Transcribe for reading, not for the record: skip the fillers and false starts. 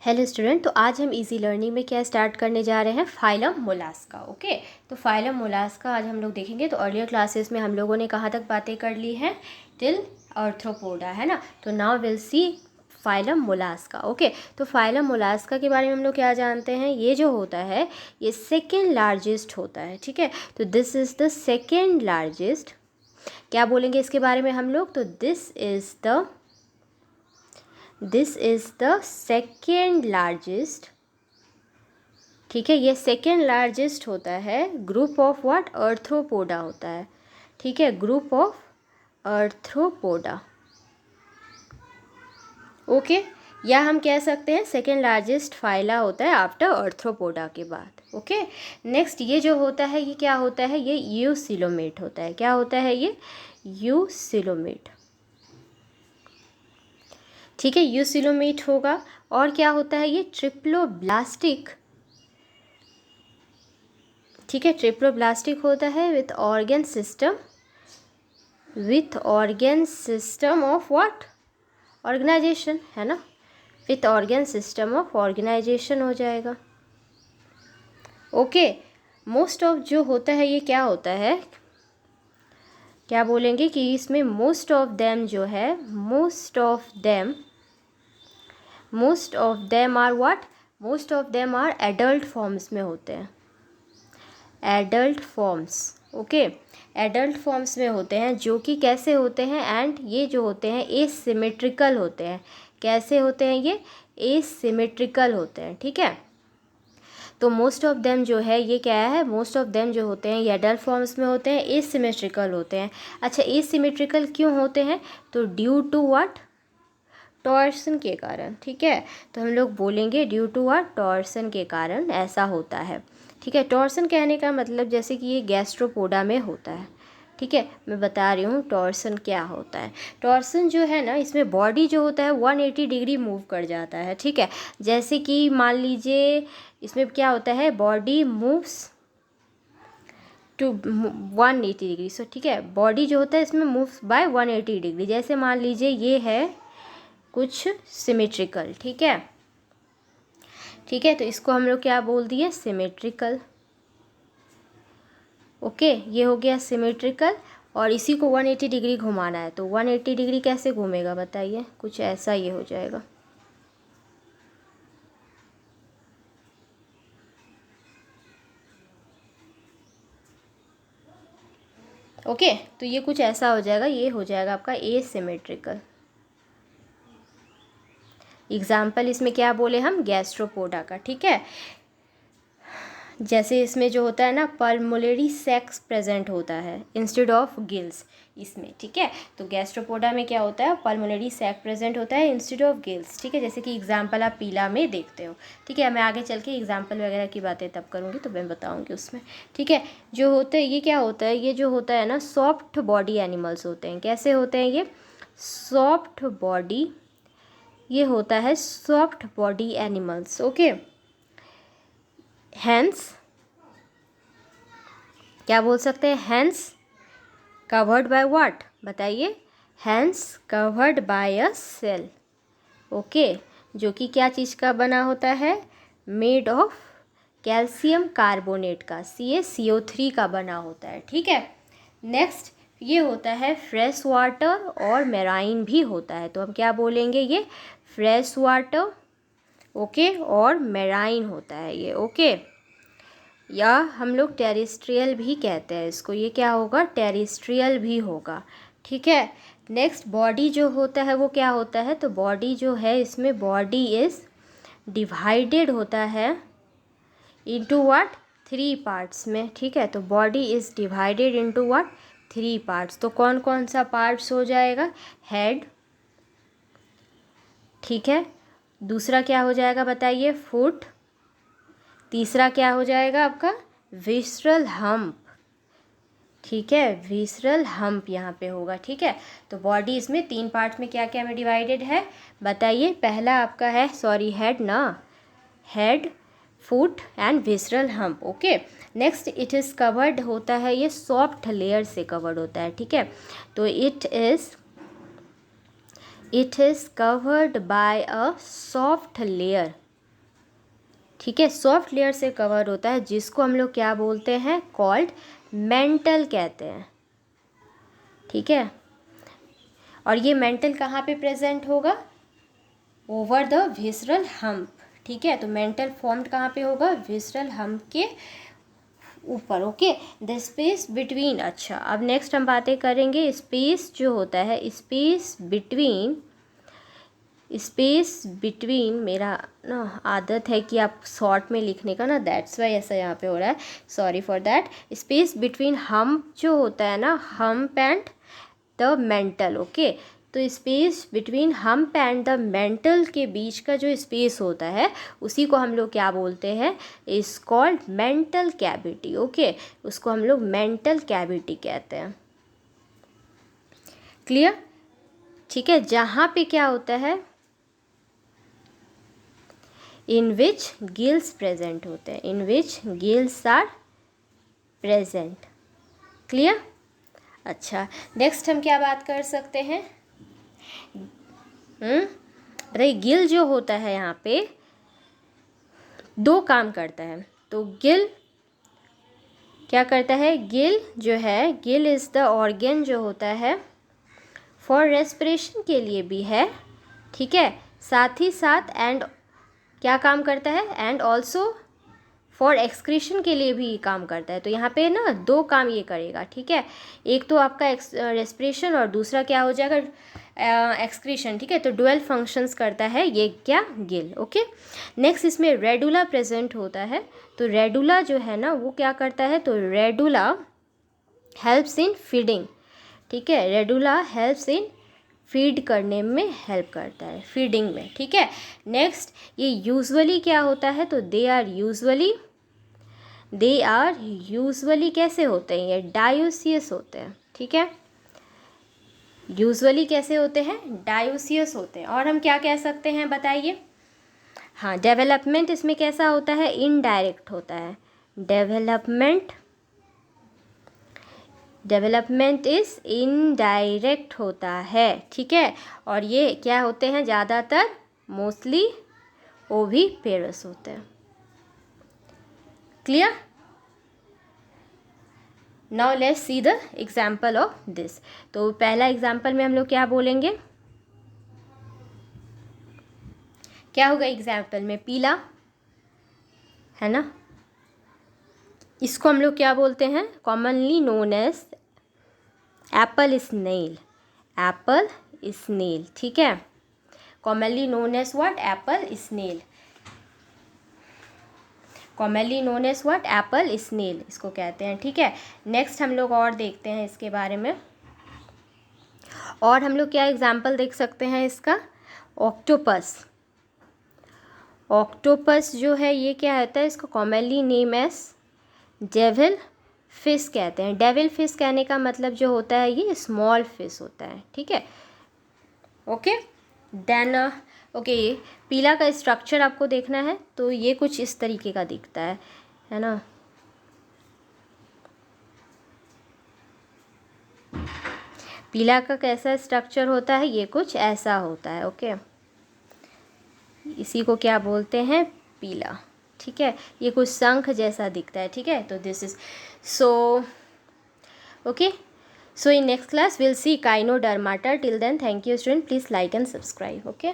Hello student, तो आज हम इजी लर्निंग में क्या स्टार्ट करने जा रहे हैं, फाइलम मोलास्का। ओके, तो फाइलम मोलास्का आज हम लोग देखेंगे। तो अर्लियर क्लासेस में हम लोगों ने कहाँ तक बातें कर ली हैं, टिल आर्थ्रोपोडा, है ना। तो now will see phylum Mollusca. Okay, तो फाइलम मोलास्का के बारे में हम लोग क्या जानते हैं, ये जो होता है ये सेकेंड लार्जेस्ट होता है। ठीक है, तो this is the second largest. क्या बोलेंगे इसके बारे में हम लोग, तो this is the second largest. ठीक है, ये सेकेंड लार्जेस्ट होता है। ग्रुप ऑफ व्हाट, आर्थ्रोपोडा होता है। ठीक है, ग्रुप ऑफ आर्थ्रोपोडा। ओके, या हम कह सकते हैं सेकेंड लार्जेस्ट फाइला होता है आफ्टर आर्थ्रोपोडा के बाद। ओके, नेक्स्ट ये जो होता है ये क्या होता है, ये यूसिलोमेट होता है। क्या होता है ये, यूसिलोमेट। ठीक है, यूसिलोमेट होगा। और क्या होता है ये, ट्रिप्लोब्लास्टिक। ठीक है, ट्रिप्लोब्लास्टिक होता है with organ system of what, organisation, है ना। With organ system of organisation हो जाएगा। ओके, मोस्ट ऑफ जो होता है ये क्या होता है, क्या बोलेंगे कि इसमें मोस्ट ऑफ देम जो है, most of them are what, most of them are adult forms में होते हैं। Adult forms, okay, adult forms में होते हैं, जो कि कैसे होते हैं, एंड ये जो होते हैं एसिमेट्रिकल होते हैं। कैसे होते हैं ये, एसिमेट्रिकल होते हैं। ठीक है, तो मोस्ट ऑफ देम जो है ये क्या है, मोस्ट ऑफ देम जो होते हैं ये एडल्ट फॉर्म्स में होते हैं, एसिमेट्रिकल होते हैं। अच्छा, एसिमेट्रिकल क्यों होते हैं, तो ड्यू टू व्हाट, टॉर्सन के कारण। ठीक है, तो हम लोग बोलेंगे ड्यू टू व्हाट, टॉर्सन के कारण ऐसा होता है। ठीक है, टॉर्सन कहने का मतलब जैसे कि ये गैस्ट्रोपोडा में होता है। ठीक है, मैं बता रही हूँ टॉर्सन क्या होता है। टॉर्सन जो है ना, इसमें बॉडी जो होता है 180 डिग्री मूव कर जाता है। ठीक है, जैसे कि मान लीजिए इसमें क्या होता है, बॉडी मूव्स टू 180 डिग्री। सो ठीक है, बॉडी जो होता है इसमें मूव्स बाय 180 डिग्री। जैसे मान लीजिए ये है कुछ सिमेट्रिकल। ठीक है, ठीक है, तो इसको हम लोग क्या बोल दिए, सिमेट्रिकल। ओके, ये हो गया सिमेट्रिकल। और इसी को 180 डिग्री घुमाना है, तो 180 डिग्री कैसे घूमेगा बताइए, कुछ ऐसा ये हो जाएगा। ओके, तो ये कुछ ऐसा हो जाएगा, ये हो जाएगा आपका एसिमेट्रिकल। एग्जाम्पल इसमें क्या बोले हम, गैस्ट्रोपोडा का। ठीक है, जैसे इसमें जो होता है ना, पल्मोनरी सैक्स प्रेजेंट होता है इंस्टेड ऑफ गिल्स इसमें। ठीक है, तो गैस्ट्रोपोडा में क्या होता है, पल्मोनरी सैक प्रेजेंट होता है इंस्टेड ऑफ गिल्स। ठीक है, जैसे कि एग्जांपल आप पीला में देखते हो। ठीक है, मैं आगे चल के एग्जांपल वगैरह की बातें तब करूँगी तो मैं बताऊँगी उसमें। ठीक है, जो होते हैं ये क्या होता है, ये जो होता है ना, सॉफ्ट बॉडी एनिमल्स होते हैं। कैसे होते हैं ये, सॉफ्ट बॉडी, ये होता है soft body animals. Okay, hence, क्या बोल सकते हैं, हैंस कवर्ड बाय व्हाट, बताइए, hence covered by a shell. Okay, जो कि क्या चीज़ का बना होता है, मेड ऑफ कैल्शियम कार्बोनेट का, CaCO3 का बना होता है। ठीक है, नेक्स्ट ये होता है फ्रेश वाटर और मेराइन भी होता है। तो हम क्या बोलेंगे, ये फ्रेश वाटर, ओके, और मेराइन होता है ये। ओके, या हम लोग टेरेस्ट्रियल भी कहते हैं इसको, ये क्या होगा, टेरेस्ट्रियल भी होगा। ठीक है, नेक्स्ट बॉडी जो होता है वो क्या होता है, तो बॉडी जो है इसमें बॉडी इज़ डिवाइडेड होता है इनटू व्हाट, 3 पार्ट्स में। ठीक है, तो body is divided into what, 3 parts. तो कौन कौन सा पार्ट्स हो जाएगा, हेड। ठीक है, दूसरा क्या हो जाएगा बताइए, फुट। तीसरा क्या हो जाएगा आपका, विसरल हम्प। ठीक है, विसरल हम्प यहाँ पे होगा। ठीक है, तो बॉडी इसमें 3 पार्ट्स में क्या क्या में डिवाइडेड है बताइए। पहला आपका है, सॉरी, हेड ना, head, foot and visceral hump. Okay, next it is covered होता है, ये सॉफ्ट लेयर से कवर्ड होता है। ठीक है, तो it is covered by a soft layer. ठीक है, सॉफ्ट लेयर से कवर होता है, जिसको हम लोग क्या बोलते हैं, कॉल्ड मेंटल कहते हैं। ठीक है, और ये मेंटल कहाँ पे प्रेजेंट होगा, ओवर द विसरल हम्प। ठीक है, तो मेंटल फॉर्म्ड कहाँ पे होगा, विसरल हम्प के ऊपर। Okay, the space between. अच्छा, अब नेक्स्ट हम बातें करेंगे स्पेस जो होता है, स्पेस बिटवीन मेरा ना आदत है कि आप शॉर्ट में लिखने का ना, दैट्स वाई ऐसा यहाँ पे हो रहा है, sorry for that. Space between hump जो होता है ना, hump and the mantle. Okay, तो space between hump and the mantle के बीच का जो स्पेस होता है उसी को हम लोग क्या बोलते हैं, is called mantle cavity. Okay, उसको हम लोग मेंटल कैविटी कहते हैं। क्लियर? ठीक है, जहाँ पे क्या होता है, इन विच गिल्स प्रेजेंट होते हैं, इन विच गिल्स आर प्रेजेंट। क्लियर? अच्छा, नेक्स्ट हम क्या बात कर सकते हैं, बताइए, गिल जो होता है यहाँ पे दो काम करता है। तो गिल क्या करता है, गिल जो है, गिल इज़ द ऑर्गन जो होता है फॉर रेस्पिरेशन के लिए भी है। ठीक है, साथ ही साथ एंड क्या काम करता है, एंड ऑल्सो फॉर एक्सक्रीशन के लिए भी काम करता है। तो यहाँ पे ना दो काम ये करेगा। ठीक है, एक तो आपका रेस्पिरेशन और दूसरा क्या हो जाएगा, एक्सक्रीशन। ठीक है, तो डुअल फंक्शंस करता है ये क्या, गिल। ओके, नेक्स्ट इसमें रेडुला प्रेजेंट होता है। तो रेडुला जो है ना वो क्या करता है, तो रेडुला हेल्प्स इन फीडिंग। ठीक है, रेडुला हेल्प्स इन फीड करने में हेल्प करता है, फीडिंग में। ठीक है, नेक्स्ट ये यूजुअली क्या होता है, तो दे आर यूजुअली कैसे होते हैं, ये डायोसियस होते हैं। ठीक है, यूजुअली कैसे होते हैं, डायोसियस होते हैं। और हम क्या कह सकते हैं बताइए, हाँ, डेवलपमेंट इसमें कैसा होता है, इनडायरेक्ट होता है। डेवलपमेंट इज इनडायरेक्ट होता है। ठीक है, और ये क्या होते हैं, ज़्यादातर मोस्टली ओविपेरस होते हैं। Clear? Now let's see the example of this. तो पहला एग्जाम्पल में हम लोग क्या बोलेंगे, क्या होगा एग्जाम्पल में, पीला है ना, इसको हम लोग क्या बोलते हैं, commonly known as apple snail. Apple snail, ठीक है, commonly known as what, apple snail, commonly known as what, apple snail इसको कहते हैं। ठीक है, नेक्स्ट हम लोग और देखते हैं इसके बारे में, और हम लोग क्या एग्जाम्पल देख सकते हैं इसका, ऑक्टोपस। ऑक्टोपस जो है ये क्या होता है, इसको commonly name as devil fish कहते हैं। डेविल फिश कहने का मतलब जो होता है ये स्मॉल फिश होता है। ठीक है, ओके, देन ओके, ये पीला का स्ट्रक्चर आपको देखना है तो ये कुछ इस तरीके का दिखता है ना, पीला का कैसा स्ट्रक्चर होता है, ये कुछ ऐसा होता है। ओके, इसी को क्या बोलते हैं, पीला। ठीक है, ये कुछ शंख जैसा दिखता है। ठीक है, तो this is so okay, so in next class we'll see Gynodermata. Till then, thank you student, please like and subscribe. Okay.